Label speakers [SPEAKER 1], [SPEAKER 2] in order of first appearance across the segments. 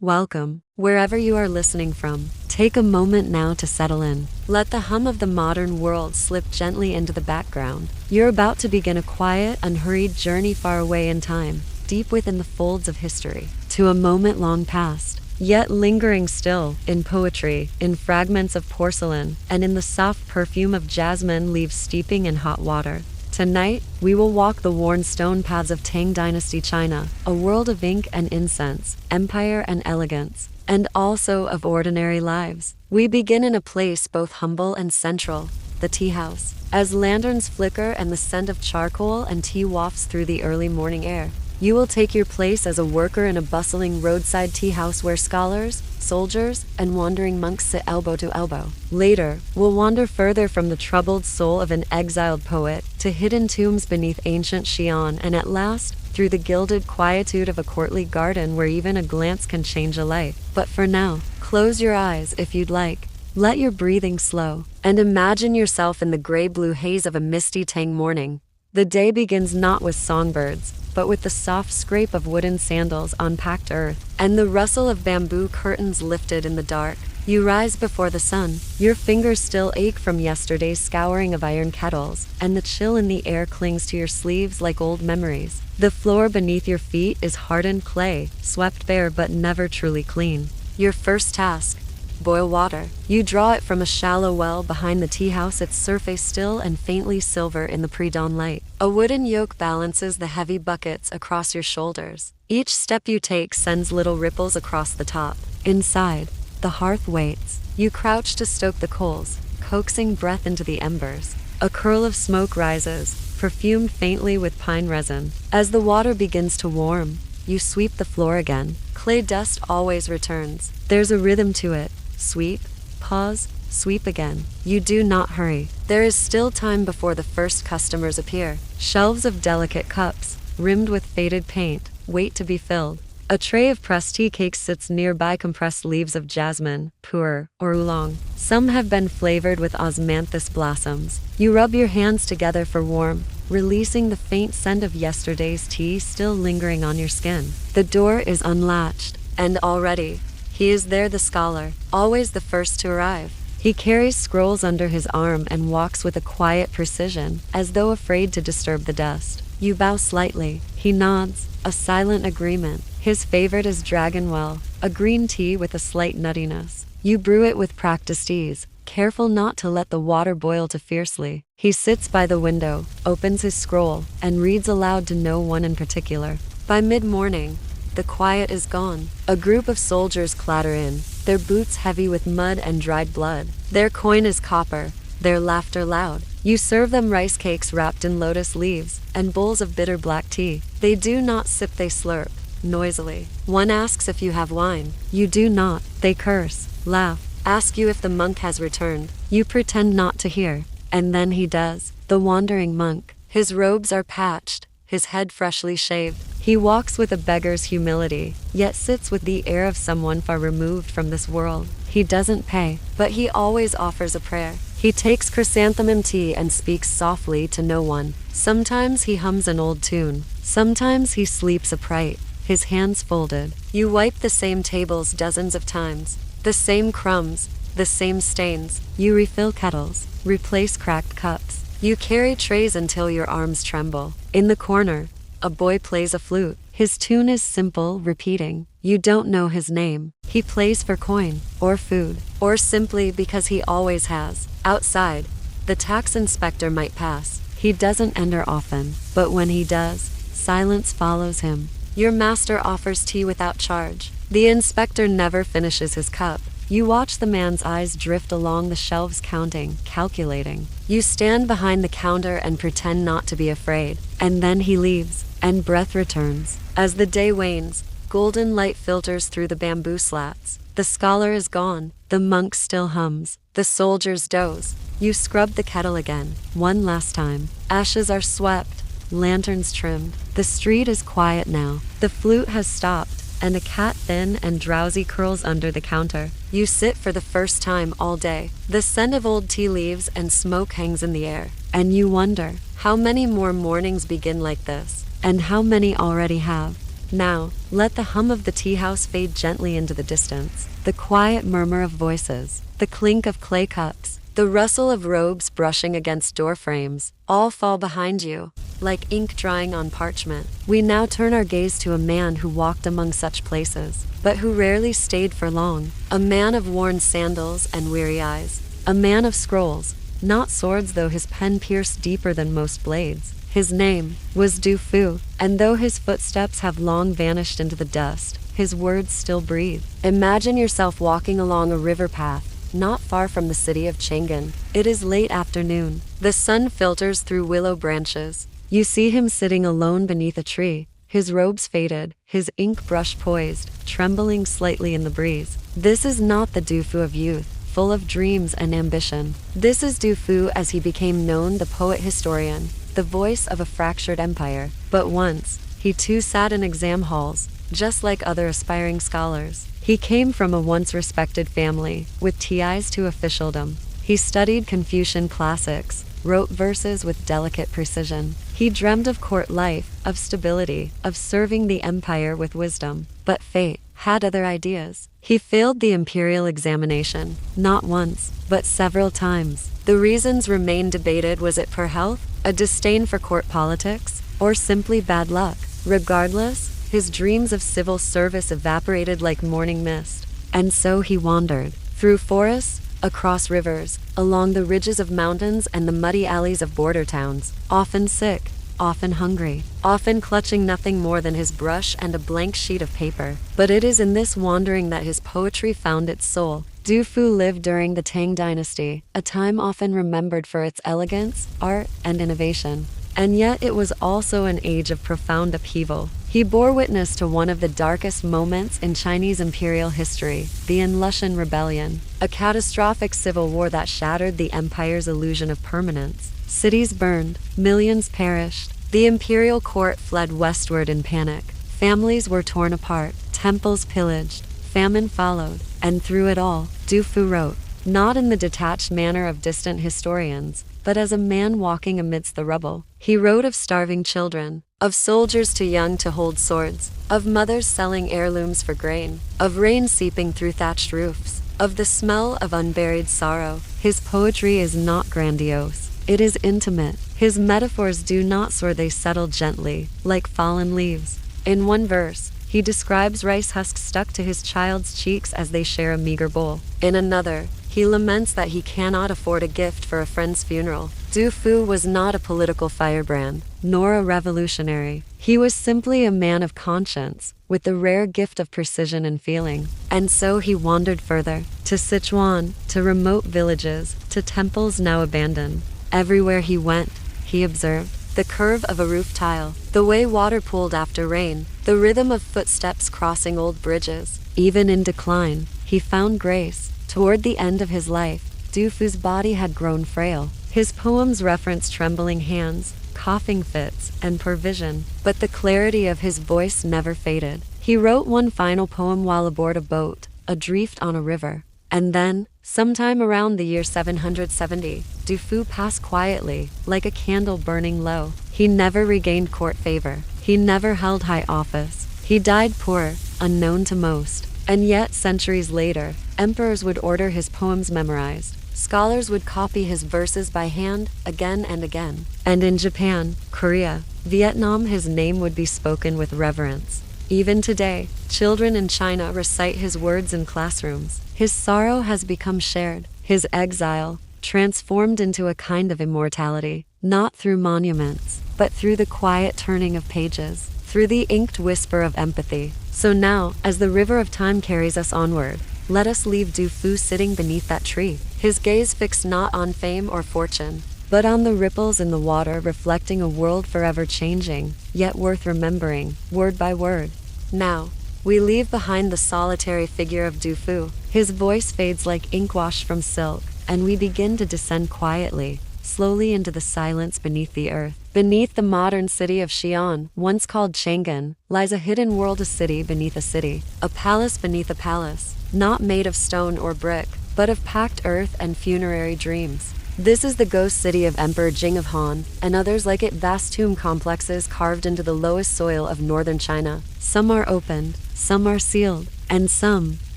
[SPEAKER 1] Welcome, wherever you are listening from. Take a moment now to settle in. Let the hum of the modern world slip gently into the background. You're about to begin a quiet, unhurried journey far away in time, deep within the folds of history, to a moment long past, yet lingering still, in poetry, in fragments of porcelain, and in the soft perfume of jasmine leaves steeping in hot water. Tonight, we will walk the worn stone paths of Tang Dynasty China, a world of ink and incense, empire and elegance, and also of ordinary lives. We begin in a place both humble and central, the tea house. As lanterns flicker and the scent of charcoal and tea wafts through the early morning air, you will take your place as a worker in a bustling roadside tea house where scholars, soldiers, and wandering monks sit elbow to elbow. Later, we'll wander further from the troubled soul of an exiled poet to hidden tombs beneath ancient Xi'an, and at last, through the gilded quietude of a courtly garden where even a glance can change a life. But for now, close your eyes if you'd like. Let your breathing slow, and imagine yourself in the gray-blue haze of a misty Tang morning. The day begins not with songbirds, but with the soft scrape of wooden sandals on packed earth, and the rustle of bamboo curtains lifted in the dark. You rise before the sun, your fingers still ache from yesterday's scouring of iron kettles, and the chill in the air clings to your sleeves like old memories. The floor beneath your feet is hardened clay, swept bare but never truly clean. Your first task: boil water. You draw it from a shallow well behind the tea house, its surface still and faintly silver in the pre-dawn light. A wooden yoke balances the heavy buckets across your shoulders. Each step you take sends little ripples across the top. Inside, the hearth waits. You crouch to stoke the coals, coaxing breath into the embers. A curl of smoke rises, perfumed faintly with pine resin. As the water begins to warm, you sweep the floor again. Clay dust always returns. There's a rhythm to it. Sweep, pause, sweep again. You do not hurry. There is still time before the first customers appear. Shelves of delicate cups, rimmed with faded paint, wait to be filled. A tray of pressed tea cakes sits nearby, compressed leaves of jasmine, pu'er, or oolong. Some have been flavored with osmanthus blossoms. You rub your hands together for warmth, releasing the faint scent of yesterday's tea still lingering on your skin. The door is unlatched, and already, he is there, the scholar, always the first to arrive. He carries scrolls under his arm and walks with a quiet precision, as though afraid to disturb the dust. You bow slightly. He nods, a silent agreement. His favorite is dragonwell, a green tea with a slight nuttiness. You brew it with practiced ease, careful not to let the water boil too fiercely. He sits by the window, opens his scroll, and reads aloud to no one in particular. By mid-morning, the quiet is gone. A group of soldiers clatter in, their boots heavy with mud and dried blood. Their coin is copper, their laughter loud. You serve them rice cakes wrapped in lotus leaves, and bowls of bitter black tea. They do not sip, they slurp, noisily. One asks if you have wine. You do not. They curse, laugh, ask you if the monk has returned. You pretend not to hear, and then he does. The wandering monk. His robes are patched, his head freshly shaved. He walks with a beggar's humility, yet sits with the air of someone far removed from this world. He doesn't pay, but he always offers a prayer. He takes chrysanthemum tea and speaks softly to no one. Sometimes he hums an old tune. Sometimes he sleeps upright, his hands folded. You wipe the same tables dozens of times. The same crumbs, the same stains. You refill kettles, replace cracked cups. You carry trays until your arms tremble. In the corner, a boy plays a flute. His tune is simple, repeating. You don't know his name. He plays for coin, or food, or simply because he always has. Outside, the tax inspector might pass. He doesn't enter often, but when he does, silence follows him. Your master offers tea without charge. The inspector never finishes his cup. You watch the man's eyes drift along the shelves, counting, calculating. You stand behind the counter and pretend not to be afraid. And then he leaves, and breath returns. As the day wanes, golden light filters through the bamboo slats. The scholar is gone. The monk still hums. The soldiers doze. You scrub the kettle again, one last time. Ashes are swept, lanterns trimmed. The street is quiet now. The flute has stopped, and a cat, thin and drowsy, curls under the counter. You sit for the first time all day. The scent of old tea leaves and smoke hangs in the air, and you wonder how many more mornings begin like this, and how many already have. Now, let the hum of the tea house fade gently into the distance. The quiet murmur of voices, the clink of clay cups, the rustle of robes brushing against door frames, all fall behind you, like ink drying on parchment. We now turn our gaze to a man who walked among such places, but who rarely stayed for long. A man of worn sandals and weary eyes. A man of scrolls, not swords though his pen pierced deeper than most blades. His name was Du Fu, and though his footsteps have long vanished into the dust, his words still breathe. Imagine yourself walking along a river path, not far from the city of Chang'an. It is late afternoon. The sun filters through willow branches. You see him sitting alone beneath a tree, his robes faded, his ink brush poised, trembling slightly in the breeze. This is not the Du Fu of youth, full of dreams and ambition. This is Du Fu as he became known, the poet-historian, the voice of a fractured empire. But once, he too sat in exam halls, just like other aspiring scholars. He came from a once respected family, with ties to officialdom. He studied Confucian classics, wrote verses with delicate precision. He dreamed of court life, of stability, of serving the empire with wisdom. But fate had other ideas. He failed the imperial examination, not once, but several times. The reasons remain debated. Was it poor health, a disdain for court politics, or simply bad luck? Regardless, his dreams of civil service evaporated like morning mist. And so he wandered, through forests, across rivers, along the ridges of mountains and the muddy alleys of border towns, often sick, often hungry, often clutching nothing more than his brush and a blank sheet of paper. But it is in this wandering that his poetry found its soul. Du Fu lived during the Tang Dynasty, a time often remembered for its elegance, art, and innovation. And yet it was also an age of profound upheaval. He bore witness to one of the darkest moments in Chinese imperial history, the Lushan Rebellion, a catastrophic civil war that shattered the empire's illusion of permanence. Cities burned, millions perished. The imperial court fled westward in panic. Families were torn apart, temples pillaged, famine followed, and through it all, Du Fu wrote, not in the detached manner of distant historians, but as a man walking amidst the rubble. He wrote of starving children, of soldiers too young to hold swords, of mothers selling heirlooms for grain, of rain seeping through thatched roofs, of the smell of unburied sorrow. His poetry is not grandiose, it is intimate. His metaphors do not soar, they settle gently, like fallen leaves. In one verse, he describes rice husks stuck to his child's cheeks as they share a meager bowl. In another, he laments that he cannot afford a gift for a friend's funeral. Du Fu was not a political firebrand, nor a revolutionary. He was simply a man of conscience, with the rare gift of precision and feeling. And so he wandered further, to Sichuan, to remote villages, to temples now abandoned. Everywhere he went, he observed the curve of a roof tile, the way water pooled after rain, the rhythm of footsteps crossing old bridges. Even in decline, he found grace. Toward the end of his life, Du Fu's body had grown frail. His poems reference trembling hands, coughing fits, and poor vision, but the clarity of his voice never faded. He wrote one final poem while aboard a boat, adrift on a river. And then, sometime around the year 770, Du Fu passed quietly, like a candle burning low. He never regained court favor. He never held high office. He died poor, unknown to most. And yet, centuries later, emperors would order his poems memorized. Scholars would copy his verses by hand, again and again. And in Japan, Korea, Vietnam, his name would be spoken with reverence. Even today, children in China recite his words in classrooms. His sorrow has become shared, his exile transformed into a kind of immortality, not through monuments, but through the quiet turning of pages, through the inked whisper of empathy. So now, as the river of time carries us onward, let us leave Du Fu sitting beneath that tree, his gaze fixed not on fame or fortune, but on the ripples in the water, reflecting a world forever changing, yet worth remembering, word by word. Now, we leave behind the solitary figure of Du Fu. His voice fades like ink washed from silk, and we begin to descend quietly, slowly into the silence beneath the earth. Beneath the modern city of Xi'an, once called Chang'an, lies a hidden world, a city beneath a city, a palace beneath a palace, not made of stone or brick, but of packed earth and funerary dreams. This is the ghost city of Emperor Jing of Han, and others like it, vast tomb complexes carved into the lowest soil of northern China. Some are opened, some are sealed, and some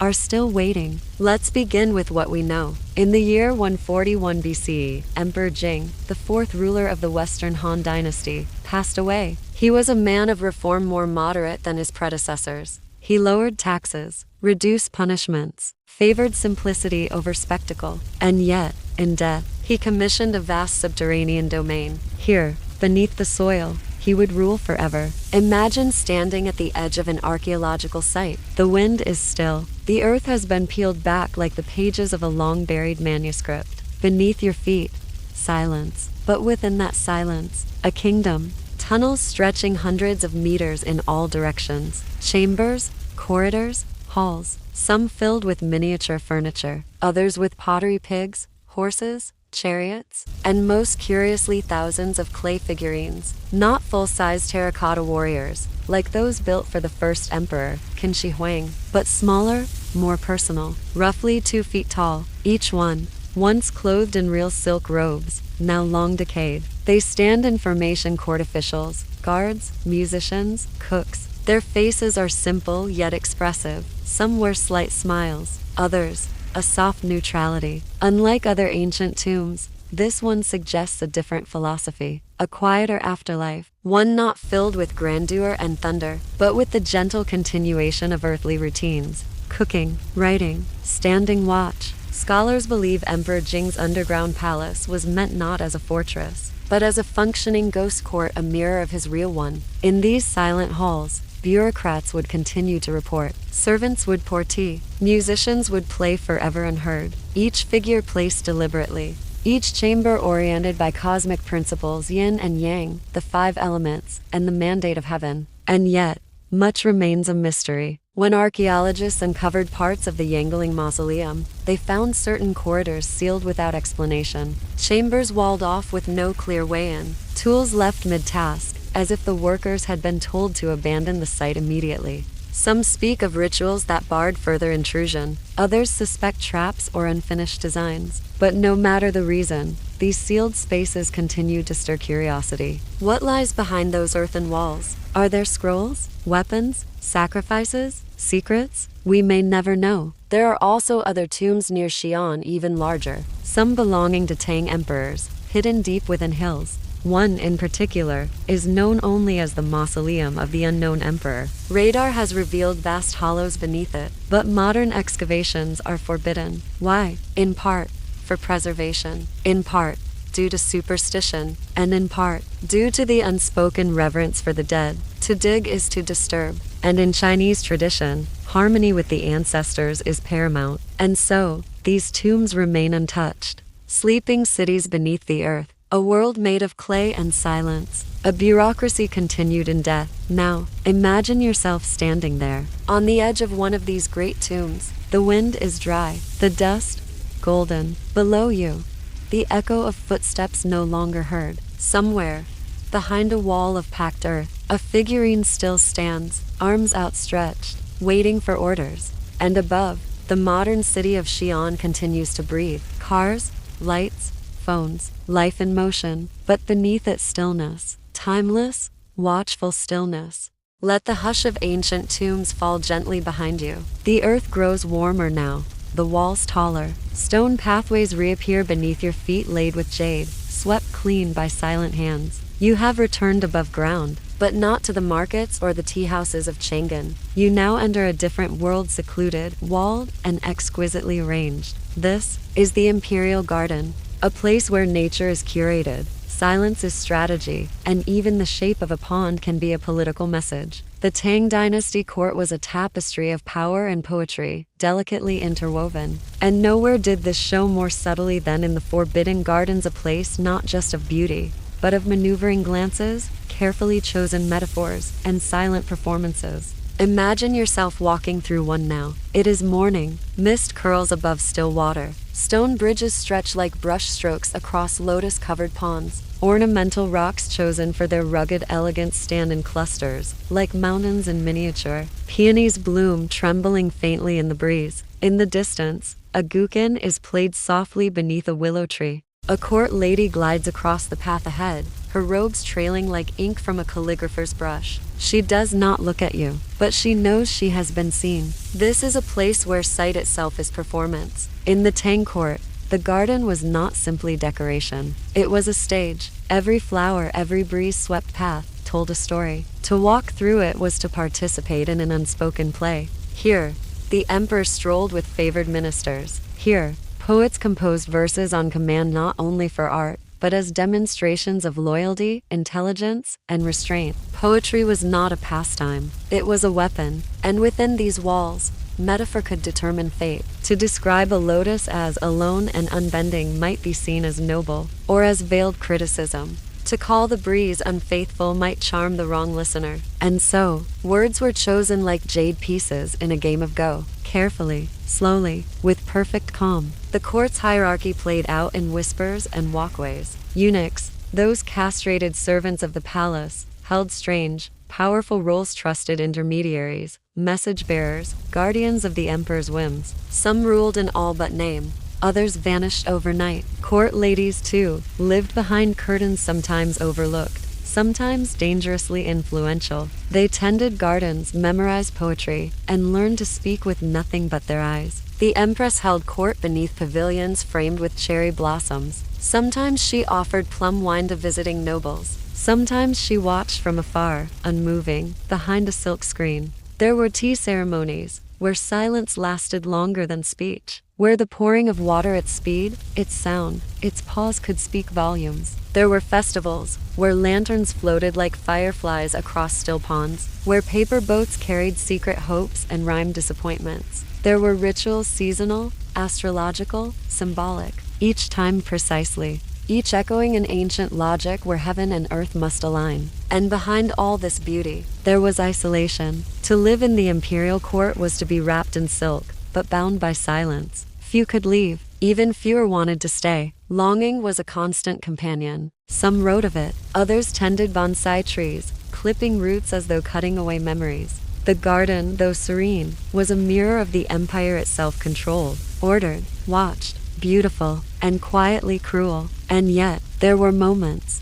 [SPEAKER 1] are still waiting. Let's begin with what we know. In the year 141 BCE, Emperor Jing, the fourth ruler of the Western Han Dynasty, passed away. He was a man of reform more moderate than his predecessors. He lowered taxes, reduced punishments, favored simplicity over spectacle, and yet, in death, he commissioned a vast subterranean domain. Here, beneath the soil, he would rule forever. Imagine standing at the edge of an archaeological site. The wind is still. The earth has been peeled back like the pages of a long-buried manuscript. Beneath your feet, silence. But within that silence, a kingdom. Tunnels stretching hundreds of meters in all directions. Chambers, corridors, halls. Some filled with miniature furniture. Others with pottery pigs, horses, chariots, and most curiously thousands of clay figurines, not full-size terracotta warriors, like those built for the first emperor, Qin Shi Huang, but smaller, more personal, roughly 2 feet tall, each one, once clothed in real silk robes, now long decayed. They stand in formation: court officials, guards, musicians, cooks. Their faces are simple yet expressive. Some wear slight smiles, others a soft neutrality. Unlike other ancient tombs, this one suggests a different philosophy, a quieter afterlife, one not filled with grandeur and thunder, but with the gentle continuation of earthly routines: cooking, writing, standing watch. Scholars believe Emperor Jing's underground palace was meant not as a fortress, but as a functioning ghost court, a mirror of his real one. In these silent halls, bureaucrats would continue to report. Servants would pour tea. Musicians would play forever unheard. Each figure placed deliberately. Each chamber oriented by cosmic principles: yin and yang, the 5 elements, and the mandate of heaven. And yet, much remains a mystery. When archaeologists uncovered parts of the Yangling mausoleum, they found certain corridors sealed without explanation. Chambers walled off with no clear way in. Tools left mid-task, as if the workers had been told to abandon the site immediately. Some speak of rituals that barred further intrusion. Others suspect traps or unfinished designs. But no matter the reason, these sealed spaces continue to stir curiosity. What lies behind those earthen walls? Are there scrolls, weapons, sacrifices, secrets? We may never know. There are also other tombs near Xi'an, even larger, some belonging to Tang emperors, hidden deep within hills. One in particular is known only as the Mausoleum of the Unknown Emperor. Radar has revealed vast hollows beneath it, but modern excavations are forbidden. Why? In part, for preservation. In part, due to superstition. And in part, due to the unspoken reverence for the dead. To dig is to disturb. And in Chinese tradition, harmony with the ancestors is paramount. And so, these tombs remain untouched. Sleeping cities beneath the earth. A world made of clay and silence. A bureaucracy continued in death. Now, imagine yourself standing there, on the edge of one of these great tombs. The wind is dry, the dust golden. Below you, the echo of footsteps no longer heard. Somewhere, behind a wall of packed earth, a figurine still stands, arms outstretched, waiting for orders. And above, the modern city of Xi'an continues to breathe. Cars, lights, phones, life in motion, but beneath it stillness, timeless, watchful stillness. Let the hush of ancient tombs fall gently behind you. The earth grows warmer now, the walls taller. Stone pathways reappear beneath your feet, laid with jade, swept clean by silent hands. You have returned above ground, but not to the markets or the tea houses of Chang'an. You now enter a different world, secluded, walled, and exquisitely arranged. This is the Imperial Garden. A place where nature is curated, silence is strategy, and even the shape of a pond can be a political message. The Tang Dynasty court was a tapestry of power and poetry, delicately interwoven. And nowhere did this show more subtly than in the Forbidden Gardens, a place not just of beauty, but of maneuvering glances, carefully chosen metaphors, and silent performances. Imagine yourself walking through one now. It is morning, mist curls above still water. Stone bridges stretch like brushstrokes across lotus-covered ponds. Ornamental rocks chosen for their rugged elegance stand in clusters, like mountains in miniature. Peonies bloom, trembling faintly in the breeze. In the distance, a guqin is played softly beneath a willow tree. A court lady glides across the path ahead, her robes trailing like ink from a calligrapher's brush. She does not look at you, but she knows she has been seen. This is a place where sight itself is performance. In the Tang court, the garden was not simply decoration. It was a stage. Every flower, every breeze-swept path told a story. To walk through it was to participate in an unspoken play. Here, the emperor strolled with favored ministers. Here, poets composed verses on command not only for art, but as demonstrations of loyalty, intelligence, and restraint. Poetry was not a pastime. It was a weapon. And within these walls, metaphor could determine fate. To describe a lotus as alone and unbending might be seen as noble, or as veiled criticism. To call the breeze unfaithful might charm the wrong listener. And so, words were chosen like jade pieces in a game of Go. Carefully, slowly, with perfect calm. The court's hierarchy played out in whispers and walkways. Eunuchs, those castrated servants of the palace, held strange, powerful roles. Trusted intermediaries, message bearers, guardians of the emperor's whims. Some ruled in all but name. Others vanished overnight. Court ladies, too, lived behind curtains, sometimes overlooked, sometimes dangerously influential. They tended gardens, memorized poetry, and learned to speak with nothing but their eyes. The empress held court beneath pavilions framed with cherry blossoms. Sometimes she offered plum wine to visiting nobles. Sometimes she watched from afar, unmoving, behind a silk screen. There were tea ceremonies, where silence lasted longer than speech, where the pouring of water, its speed, its sound, its pause could speak volumes. There were festivals, where lanterns floated like fireflies across still ponds, where paper boats carried secret hopes and rhymed disappointments. There were rituals, seasonal, astrological, symbolic, each timed precisely, each echoing an ancient logic where heaven and earth must align. And behind all this beauty, there was isolation. To live in the imperial court was to be wrapped in silk, but bound by silence. Few could leave, even fewer wanted to stay. Longing was a constant companion. Some wrote of it, others tended bonsai trees, clipping roots as though cutting away memories. The garden, though serene, was a mirror of the empire itself, controlled, ordered, watched, beautiful, and quietly cruel. And yet, there were moments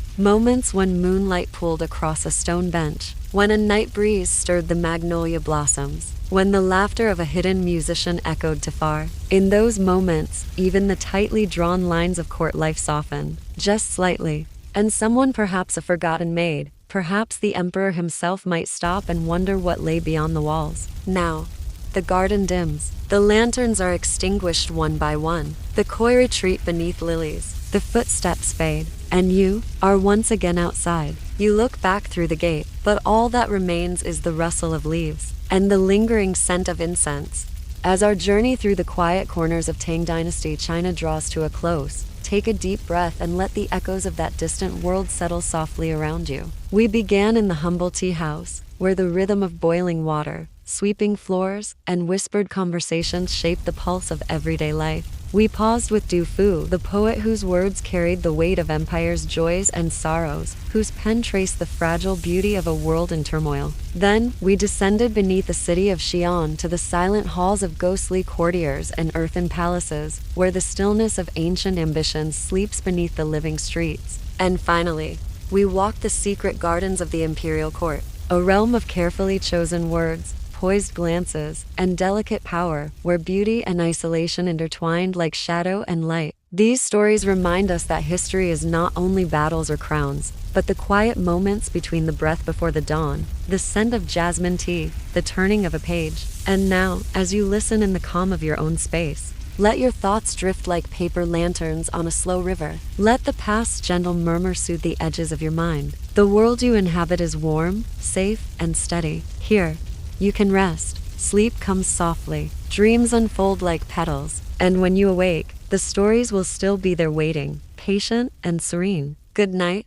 [SPEAKER 1] when moonlight pooled across a stone bench, when a night breeze stirred the magnolia blossoms, when the laughter of a hidden musician echoed to far. In those moments, even the tightly drawn lines of court life softened, just slightly, and someone, perhaps a forgotten maid, perhaps the emperor himself, might stop and wonder what lay beyond the walls. Now, the garden dims. The lanterns are extinguished one by one. The koi retreat beneath lilies. The footsteps fade, and you are once again outside. You look back through the gate, but all that remains is the rustle of leaves and the lingering scent of incense. As our journey through the quiet corners of Tang Dynasty China draws to a close, take a deep breath and let the echoes of that distant world settle softly around you. We began in the humble tea house, where the rhythm of boiling water, sweeping floors, and whispered conversations shaped the pulse of everyday life. We paused with Du Fu, the poet whose words carried the weight of empire's joys and sorrows, whose pen traced the fragile beauty of a world in turmoil. Then, we descended beneath the city of Xi'an to the silent halls of ghostly courtiers and earthen palaces, where the stillness of ancient ambitions sleeps beneath the living streets. And finally, we walked the secret gardens of the imperial court, a realm of carefully chosen words, poised glances, and delicate power, where beauty and isolation intertwined like shadow and light. These stories remind us that history is not only battles or crowns, but the quiet moments between the breath before the dawn, the scent of jasmine tea, the turning of a page. And now, as you listen in the calm of your own space, let your thoughts drift like paper lanterns on a slow river. Let the past's gentle murmur soothe the edges of your mind. The world you inhabit is warm, safe, and steady. Here, you can rest. Sleep comes softly. Dreams unfold like petals. And when you awake, the stories will still be there waiting, patient and serene. Good night,